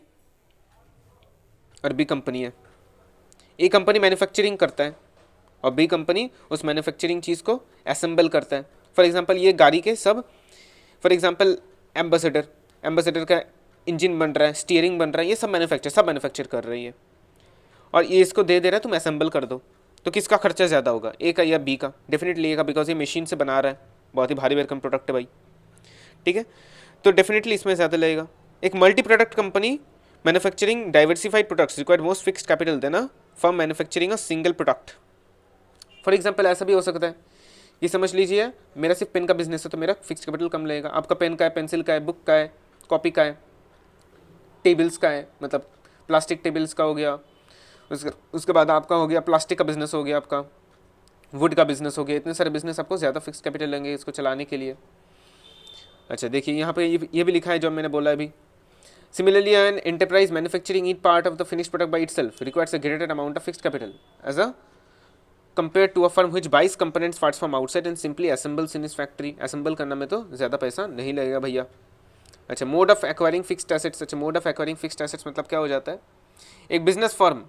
Speaker 1: और बी कंपनी है। ए कंपनी मैन्युफैक्चरिंग करता है और बी कंपनी उस मैन्युफैक्चरिंग चीज़ को असेंबल करता है। फॉर एग्जांपल ये गाड़ी के सब, फॉर एग्जांपल एम्बेसडर का इंजन बन रहा है, स्टीयरिंग बन रहा है, ये सब मैन्युफैक्चर कर रही है और ये इसको दे रहा है तुम असेंबल कर दो। तो किसका खर्चा ज़्यादा होगा, ए का या बी का? डेफिनेटली ए का, बिकॉज ये मशीन से बना रहा है, बहुत ही भारी भरकम प्रोडक्ट है भाई, ठीक है। तो डेफिनेटली इसमें ज़्यादा लगेगा। एक multi product company manufacturing diversified products required most fixed capital then a firm manufacturing a single product. For example ऐसा भी हो सकता है कि समझ लीजिए मेरा सिर्फ पेन का बिजनेस है तो मेरा फिक्स्ड कैपिटल कम लगेगा। आपका पेन का है, पेंसिल का है, बुक का है, कॉपी का है, टेबल्स का है, मतलब प्लास्टिक टेबल्स का हो गया। उसके बाद आपका हो गया प्लास्टिक का बिजनेस हो गया, आपका वुड का बिजनेस हो गया। इतने सारे बिजनेस आपको ज़्यादा फिक्स्ड कैपिटल लेंगे इसको चलाने के लिए। अच्छा देखिए यहाँ पे ये भी लिखा है जो मैंने बोला अभी, Similarly, an enterprise manufacturing each part of the finished product by itself requires a greater amount of fixed capital as a compared to a firm which buys components parts from outside and simply assembles in its factory. Assemble करना में तो ज़्यादा पैसा नहीं लगेगा भैया. अच्छा, mode of acquiring fixed assets. अच्छा, mode of acquiring fixed assets मतलब क्या हो जाता है? एक business firm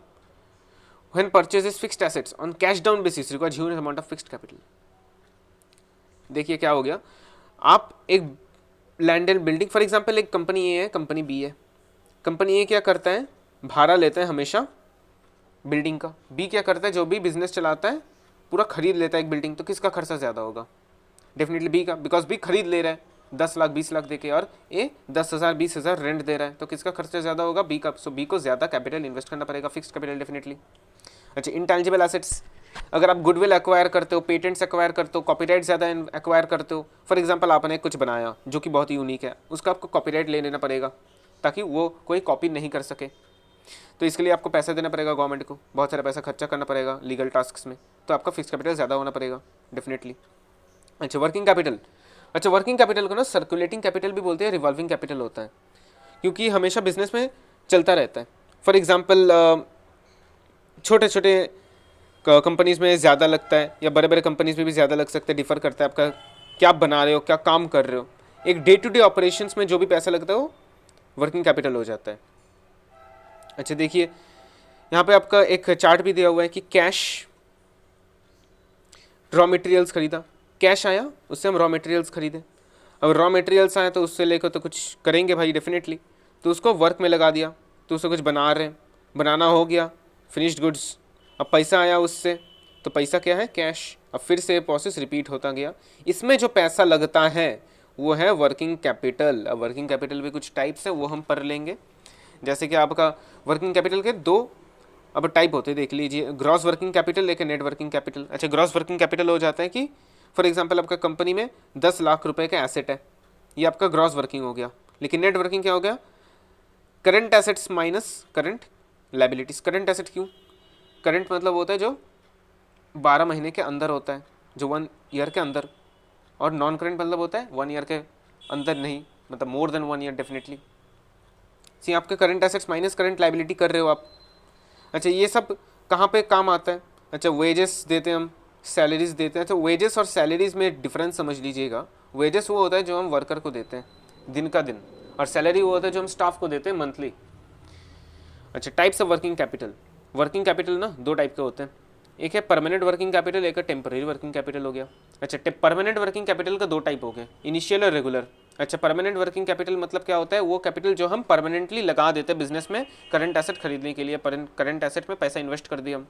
Speaker 1: when purchases fixed assets on cash down basis requires huge amount of fixed capital. देखिए क्या हो गया, आप एक land and building, for example एक कंपनी ए है, कंपनी बी है. कंपनी ए क्या करता है, भाड़ा लेता है हमेशा बिल्डिंग का. बी क्या करता है, जो भी बिजनेस चलाता है पूरा खरीद लेता है एक बिल्डिंग. तो किसका खर्चा ज़्यादा होगा? डेफिनेटली बी का, बिकॉज बी खरीद ले रहा है 10 लाख 20 लाख देके और ए 10,000 20,000 रेंट दे रहा है. तो किसका खर्चा ज़्यादा होगा? बी का. सो बी को ज़्यादा कैपिटल इन्वेस्ट करना पड़ेगा, फिक्स्ड कैपिटल डेफिनेटली. अच्छा, इंटेंजिबल एसेट्स, अगर आप गुडविल एक्वायर करते हो, पेटेंट्स एक्वायर करते हो, कॉपीराइट ज़्यादा एक्वायर करते हो. फॉर एग्जांपल आपने कुछ बनाया जो कि बहुत ही यूनिक है, उसका आपको कॉपीराइट ले लेना पड़ेगा ताकि वो कोई कॉपी नहीं कर सके. तो इसके लिए आपको पैसा देना पड़ेगा गवर्नमेंट को, बहुत सारा पैसा खर्चा करना पड़ेगा लीगल टास्क में. तो आपका फिक्स कैपिटल ज़्यादा होना पड़ेगा डेफिनेटली. अच्छा, वर्किंग कैपिटल. अच्छा, वर्किंग कैपिटल को ना सर्कुलेटिंग कैपिटल भी बोलते हैं, रिवॉल्विंग कैपिटल होता है क्योंकि हमेशा बिजनेस में चलता रहता है. फॉर एग्जांपल छोटे छोटे कंपनीज़ में ज़्यादा लगता है या बड़े बड़े कंपनीज़ में भी ज़्यादा लग सकता है, डिफ़र करता है आपका क्या आप बना रहे हो, क्या काम कर रहे हो. एक डे टू डे ऑपरेशंस में जो भी पैसा लगता है वो वर्किंग कैपिटल हो जाता है. अच्छा, देखिए यहाँ पे आपका एक चार्ट भी दिया हुआ है कि कैश, रॉ मटेरियल्स खरीदा, कैश आया उससे हम रॉ मटेरियल्स खरीदे. अब रॉ मटेरियल्स आए तो उससे लेकर तो कुछ करेंगे भाई डेफिनेटली, तो उसको वर्क में लगा दिया, तो उससे कुछ बना रहे हैं, बनाना हो गया, फिनिश्ड गुड्स. अब पैसा आया उससे, तो पैसा क्या है? कैश. अब फिर से प्रोसेस रिपीट होता गया. इसमें जो पैसा लगता है वो है वर्किंग कैपिटल. अब वर्किंग कैपिटल भी कुछ टाइप्स है, वो हम पढ़ लेंगे. जैसे कि आपका वर्किंग कैपिटल के दो अब टाइप होते हैं, देख लीजिए. ग्रॉस वर्किंग कैपिटल एक नेट वर्किंग कैपिटल. अच्छा, ग्रॉस वर्किंग कैपिटल हो जाता है कि फॉर एग्जांपल आपका कंपनी में 10 लाख रुपए का एसेट है, ये आपका ग्रॉस वर्किंग हो गया. लेकिन नेट वर्किंग क्या हो गया? Current assets minus current liabilities. Current asset क्यों? करंट मतलब होता है जो 12 महीने के अंदर होता है, जो 1 ईयर के अंदर. और नॉन करंट मतलब होता है 1 ईयर के अंदर नहीं, मतलब मोर देन 1 ईयर डेफिनेटली. सी आपके current assets minus current liability कर रहे हो आप. अच्छा, ये सब कहाँ पे काम आता है? अच्छा, वेजेस देते हैं हम, सैलरीज देते हैं. अच्छा, वेजेस और सैलरीज में डिफरेंस समझ लीजिएगा. वेजेस वो होता है जो हम वर्कर को देते हैं दिन का दिन, और सैलरी वो होता है जो हम स्टाफ को देते हैं मंथली. अच्छा, types of working capital. Working capital ना दो टाइप के होते हैं, एक है परमानेंट वर्किंग कैपिटल, एक है टेम्पररी वर्किंग कैपिटल हो गया. अच्छा, परमानेंट वर्किंग कैपिटल का दो टाइप हो गए, इनिशियल और रेगुलर. अच्छा, परमानेंट वर्किंग कैपिटल मतलब क्या होता है? वो कैपिटल जो हम परमानेंटली लगा देते हैं बिजनेस में करंट एसेट खरीदने के लिए, करंट एसेट में पैसा इन्वेस्ट कर दिया हम.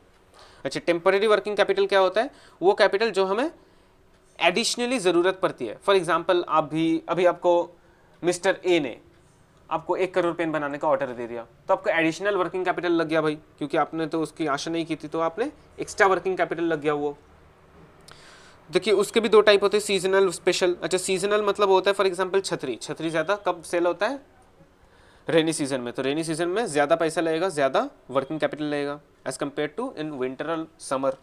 Speaker 1: अच्छा, टेम्पररी वर्किंग कैपिटल क्या होता है? वो कैपिटल जो हमें एडिशनली ज़रूरत पड़ती है. फॉर एग्जाम्पल अभी आपको मिस्टर ए ने आपको 1 करोड़ पेन बनाने का ऑर्डर दे दिया, तो आपको एडिशनल वर्किंग कैपिटल लग गया भाई, क्योंकि आपने तो उसकी आशा नहीं की थी, तो आपने एक्स्ट्रा वर्किंग कैपिटल लग गया वो. देखिए, उसके भी दो टाइप होते हैं, सीजनल, स्पेशल. अच्छा, सीजनल मतलब होता है फॉर एग्जांपल छतरी. छतरी ज़्यादा कब सेल होता है? रेनी सीजन में. तो रेनी सीजन में ज़्यादा पैसा लगेगा, ज़्यादा वर्किंग कैपिटल लगेगा as compare to in winter और समर.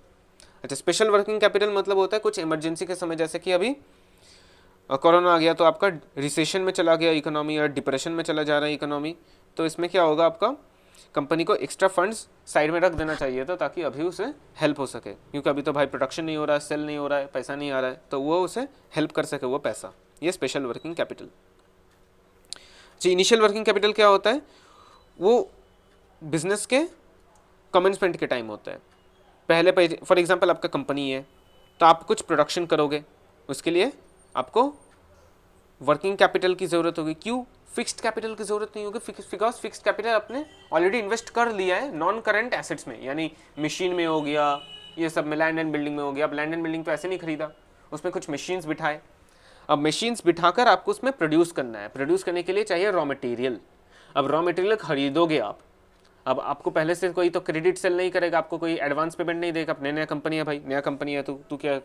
Speaker 1: अच्छा, स्पेशल वर्किंग कैपिटल मतलब होता है कुछ इमरजेंसी के समय, जैसे कि अभी कोरोना आ गया तो आपका रिसेशन में चला गया इकोनॉमी, या डिप्रेशन में चला जा रहा है इकोनॉमी. तो इसमें क्या होगा, आपका कंपनी को एक्स्ट्रा फंड्स साइड में रख देना चाहिए था ताकि अभी उसे हेल्प हो सके, क्योंकि अभी तो भाई प्रोडक्शन नहीं हो रहा है, सेल नहीं हो रहा है, पैसा नहीं आ रहा है, तो वो उसे हेल्प कर सके वो पैसा. ये स्पेशल वर्किंग कैपिटल. जी, इनिशियल वर्किंग कैपिटल क्या होता है? वो बिजनेस के कमेंसमेंट के टाइम होता है. पहले फॉर एग्जांपल आपका कंपनी है, तो आप कुछ प्रोडक्शन करोगे, उसके लिए आपको वर्किंग कैपिटल की ज़रूरत होगी. क्यों? फिक्स्ड कैपिटल की ज़रूरत नहीं होगी, बिकॉज फिक्स्ड कैपिटल आपने ऑलरेडी इन्वेस्ट कर लिया है नॉन करंट एसेट्स में, यानी मशीन में हो गया, ये सब में, लैंड एंड बिल्डिंग में हो गया. अब लैंड एंड बिल्डिंग तो ऐसे नहीं खरीदा, उसमें कुछ मशीन्स बिठाए. अब मशीन्स बिठाकर आपको उसमें प्रोड्यूस करना है. प्रोड्यूस करने के लिए चाहिए रॉ मटेरियल. अब रॉ मटेरियल खरीदोगे आप, अब आपको पहले से कोई तो क्रेडिट सेल नहीं करेगा, आपको कोई एडवांस पेमेंट नहीं देगा. अपने नया कंपनी है भाई, नया कंपनी है, तू क्या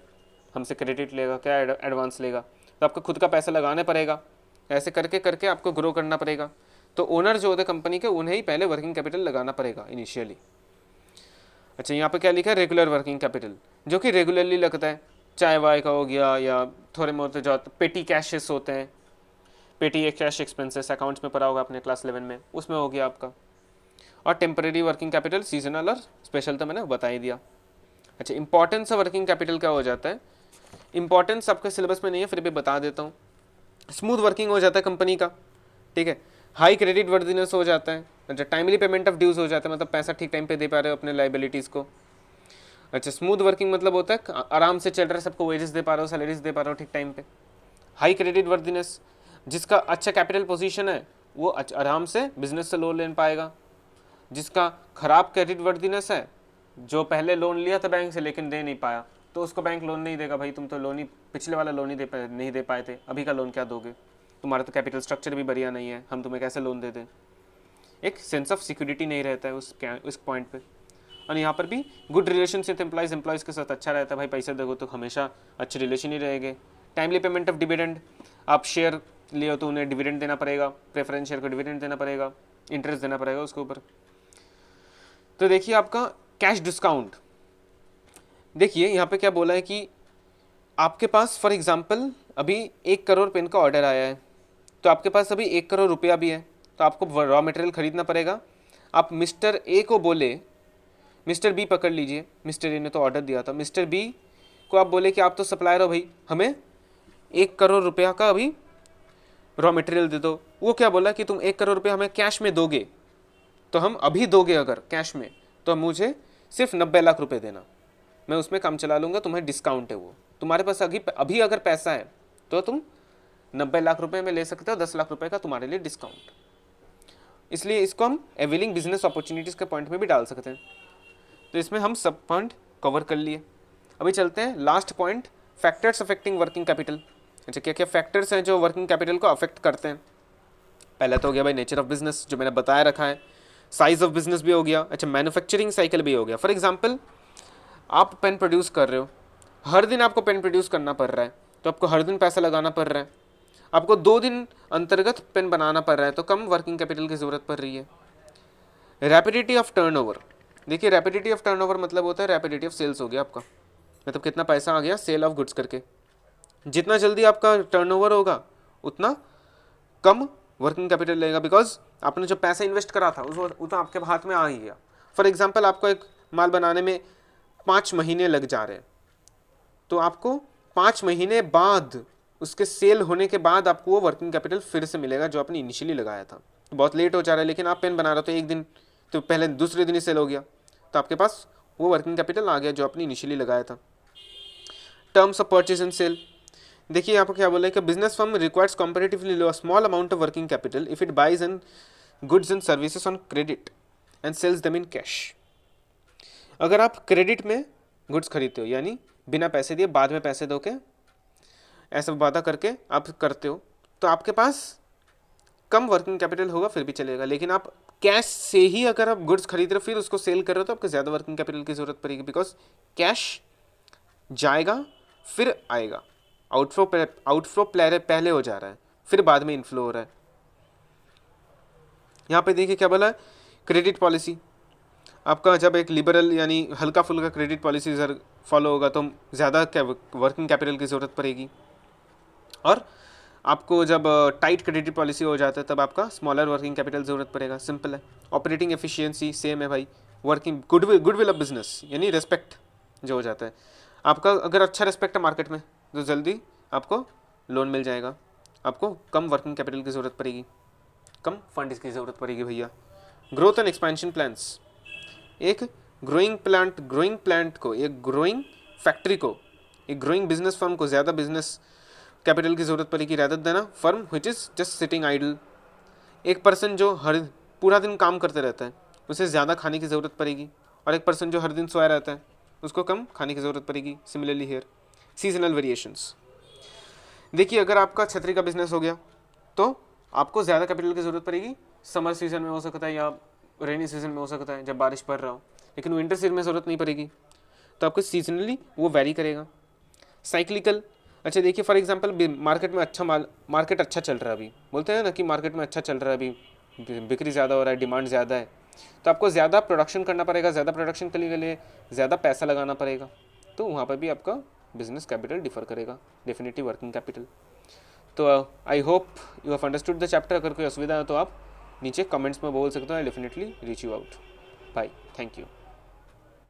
Speaker 1: हमसे क्रेडिट लेगा, क्या एडवांस लेगा? तो आपको खुद का पैसा लगाना पड़ेगा. ऐसे करके करके आपको ग्रो करना पड़ेगा. तो ओनर जो होते हैं कंपनी के, उन्हें ही पहले वर्किंग कैपिटल लगाना पड़ेगा इनिशियली. अच्छा, यहाँ पे क्या लिखा है? रेगुलर वर्किंग कैपिटल, जो कि रेगुलरली लगता है. चाय वाय का हो गया, या थोड़े मोटे जो पेटी कैशेस होते हैं. पेटी कैश एक्सपेंसेस अकाउंट्स में पढ़ा होगा अपने क्लास 11 में, उसमें हो गया आपका। और टेम्परेरी वर्किंग कैपिटल, सीजनल और स्पेशल तो मैंने बता ही दिया। अच्छा, इंपॉर्टेंस ऑफ वर्किंग कैपिटल क्या हो जाता है? इंपॉर्टेंस आपके सिलेबस में नहीं है, फिर भी बता देता हूँ। स्मूथ वर्किंग हो जाता है कंपनी का, ठीक है। हाई क्रेडिट वर्दीनेस हो जाता है। अच्छा, टाइमली पेमेंट ऑफ ड्यूज हो जाता है, मतलब पैसा ठीक टाइम पे दे पा रहे हो अपने लाइबिलिटीज़ को। अच्छा, स्मूथ वर्किंग मतलब होता है आराम से चल रहा है, सबको वेजेस दे पा रहे हो, सैलरीज दे पा रहे हो ठीक टाइम पे। हाई क्रेडिट वर्दीनेस, जिसका अच्छा कैपिटल पोजीशन है वो आराम से बिजनेस से लोन ले पाएगा। जिसका खराब क्रेडिट वर्दीनेस है, जो पहले लोन लिया था बैंक से लेकिन दे नहीं पाया, तो उसको बैंक लोन नहीं देगा। भाई तुम तो लोन ही, पिछले वाला लोन ही नहीं दे पाए थे, अभी का लोन क्या दोगे? तुम्हारा तो कैपिटल स्ट्रक्चर भी बढ़िया नहीं है, हम तुम्हें कैसे लोन दे दें? एक सेंस ऑफ सिक्योरिटी नहीं रहता है उस पॉइंट पे। और यहाँ पर भी गुड रिलेशनशिप एम्प्लॉयज़ के साथ अच्छा रहता है। भाई पैसे दोगे तो हमेशा अच्छे रिलेशन ही रहेंगे। टाइमली पेमेंट ऑफ डिविडेंड, आप शेयर लिए हो तो उन्हें डिविडेंड देना पड़ेगा, प्रेफरेंस शेयर को डिविडेंड देना पड़ेगा, इंटरेस्ट देना पड़ेगा उसके ऊपर। तो देखिए आपका कैश डिस्काउंट, देखिए यहाँ पे क्या बोला है कि आपके पास फॉर एग्जांपल अभी 1 करोड़ पेन का ऑर्डर आया है, तो आपके पास अभी 1 करोड़ रुपया भी है, तो आपको रॉ मटेरियल खरीदना पड़ेगा। आप मिस्टर ए को बोले, मिस्टर बी पकड़ लीजिए, मिस्टर ए ने तो ऑर्डर दिया था, मिस्टर बी को आप बोले कि आप तो सप्लायर हो भाई, हमें 1 करोड़ रुपया का अभी रॉ मटेरियल दे दो। वो क्या बोला कि तुम 1 करोड़ रुपया हमें कैश में दोगे, तो हम अभी दोगे अगर कैश में, तो मुझे सिर्फ 90 लाख रुपए देना, मैं उसमें काम चला लूँगा, तुम्हें डिस्काउंट है वो। तुम्हारे पास अभी अगर पैसा है तो तुम 90 लाख रुपए में ले सकते हो, 10 लाख रुपए का तुम्हारे लिए डिस्काउंट। इसलिए इसको हम अवेलिंग बिजनेस अपॉर्चुनिटीज़ के पॉइंट में भी डाल सकते हैं। तो इसमें हम सब पॉइंट कवर कर लिए। अभी चलते हैं last point, factors affecting working capital. अच्छा, क्या क्या फैक्टर्स हैं जो वर्किंग कैपिटल को अफेक्ट करते हैं? पहला तो हो गया भाई नेचर ऑफ बिजनेस, जो मैंने बताया रखा है। साइज ऑफ बिजनेस भी हो गया। अच्छा, मैन्युफैक्चरिंग साइकिल भी हो गया। फॉर एग्जांपल आप पेन प्रोड्यूस कर रहे हो, हर दिन आपको पेन प्रोड्यूस करना पड़ रहा है, तो आपको हर दिन पैसा लगाना पड़ रहा है। आपको 2 दिन अंतर्गत पेन बनाना पड़ रहा है, तो कम वर्किंग कैपिटल की ज़रूरत पड़ रही है। रैपिडिटी ऑफ टर्नओवर, देखिए रैपिडिटी ऑफ टर्नओवर मतलब होता है रैपिडिटी ऑफ सेल्स हो गया आपका, मतलब कितना पैसा आ गया सेल ऑफ गुड्स करके। जितना जल्दी आपका टर्नओवर होगा उतना कम वर्किंग कैपिटल लगेगा, बिकॉज आपने जो पैसा इन्वेस्ट करा था वो तो आपके हाथ में आ ही गया। फॉर एग्जांपल आपको एक माल बनाने में 5 महीने लग जा रहे हैं, तो आपको 5 महीने बाद उसके सेल होने के बाद आपको वो वर्किंग कैपिटल फिर से मिलेगा जो आपने इनिशियली लगाया था। तो बहुत लेट हो जा रहा है, लेकिन आप पेन बना रहे हो तो 1 दिन, तो पहले दूसरे दिन ही सेल हो गया, तो आपके पास वो वर्किंग कैपिटल आ गया जो आपने इनिशियली लगाया था। Terms of purchase and sale, देखिए यहाँ पर क्या बोला है कि business firm requires comparatively low small amount of working capital if it buys and goods and services on credit and sells them in cash. अगर आप क्रेडिट में गुड्स खरीदते हो, यानी बिना पैसे दिए बाद में पैसे दो के ऐसा वादा करके आप करते हो, तो आपके पास कम वर्किंग कैपिटल होगा फिर भी चलेगा। लेकिन आप कैश से ही अगर आप गुड्स खरीद रहे हो फिर उसको सेल कर रहे हो, तो आपको ज़्यादा वर्किंग कैपिटल की ज़रूरत पड़ेगी, बिकॉज कैश जाएगा फिर आएगा। आउटफ्लो पहले हो जा रहा है, फिर बाद में इनफ्लो हो रहा है। यहाँ पे देखिए क्या बोला है, क्रेडिट पॉलिसी। आपका जब एक लिबरल यानी हल्का फुल्का क्रेडिट पॉलिसी फॉलो होगा तो ज़्यादा वर्किंग कैपिटल की ज़रूरत पड़ेगी, और आपको जब टाइट क्रेडिट पॉलिसी हो जाता है तब आपका स्मॉलर वर्किंग कैपिटल ज़रूरत पड़ेगा। सिंपल है। ऑपरेटिंग एफिशिएंसी सेम है भाई। वर्किंग गुडविल ऑफ बिजनेस यानी रिस्पेक्ट जो हो जाता है, आपका अगर अच्छा रिस्पेक्ट है मार्केट में तो जल्दी आपको लोन मिल जाएगा, आपको कम वर्किंग कैपिटल की ज़रूरत पड़ेगी, कम फंड की ज़रूरत पड़ेगी भैया। ग्रोथ एंड एक्सपेंशन प्लान्स, एक ग्रोइंग प्लांट को, एक ग्रोइंग फैक्ट्री को, एक ग्रोइंग बिजनेस फर्म को ज़्यादा बिजनेस कैपिटल की ज़रूरत पड़ेगी rather than firm which is just sitting idle. एक पर्सन जो हर पूरा दिन काम करते रहता है उसे ज़्यादा खाने की ज़रूरत पड़ेगी, और एक पर्सन जो हर दिन सोया रहता है उसको कम खाने की ज़रूरत पड़ेगी। सिमिलरली हेयर सीजनल वेरिएशंस, देखिए अगर आपका छतरी का बिजनेस हो गया तो आपको ज़्यादा कैपिटल की ज़रूरत पड़ेगी, समर सीजन में हो सकता है या रेनी सीजन में हो सकता है जब बारिश पड़ रहा हो, लेकिन विंटर सीजन में ज़रूरत नहीं पड़ेगी, तो आपको सीजनली वो वेरी करेगा। साइक्लिकल, अच्छा देखिए फॉर एग्जांपल मार्केट अच्छा चल रहा है अभी, बोलते हैं ना कि मार्केट में अच्छा चल रहा है, अभी बिक्री ज़्यादा हो रहा है, डिमांड ज़्यादा है, तो आपको ज़्यादा प्रोडक्शन करना पड़ेगा, ज़्यादा प्रोडक्शन के लिए ज़्यादा पैसा लगाना पड़ेगा, तो वहाँ पर भी आपका बिजनेस कैपिटल डिफर करेगा डेफिनेटली वर्किंग कैपिटल। तो I hope you have understood the chapter. अगर कोई असुविधा है तो आप नीचे कमेंट्स में बोल सकते हो, I definitely reach you out. Bye, thank you.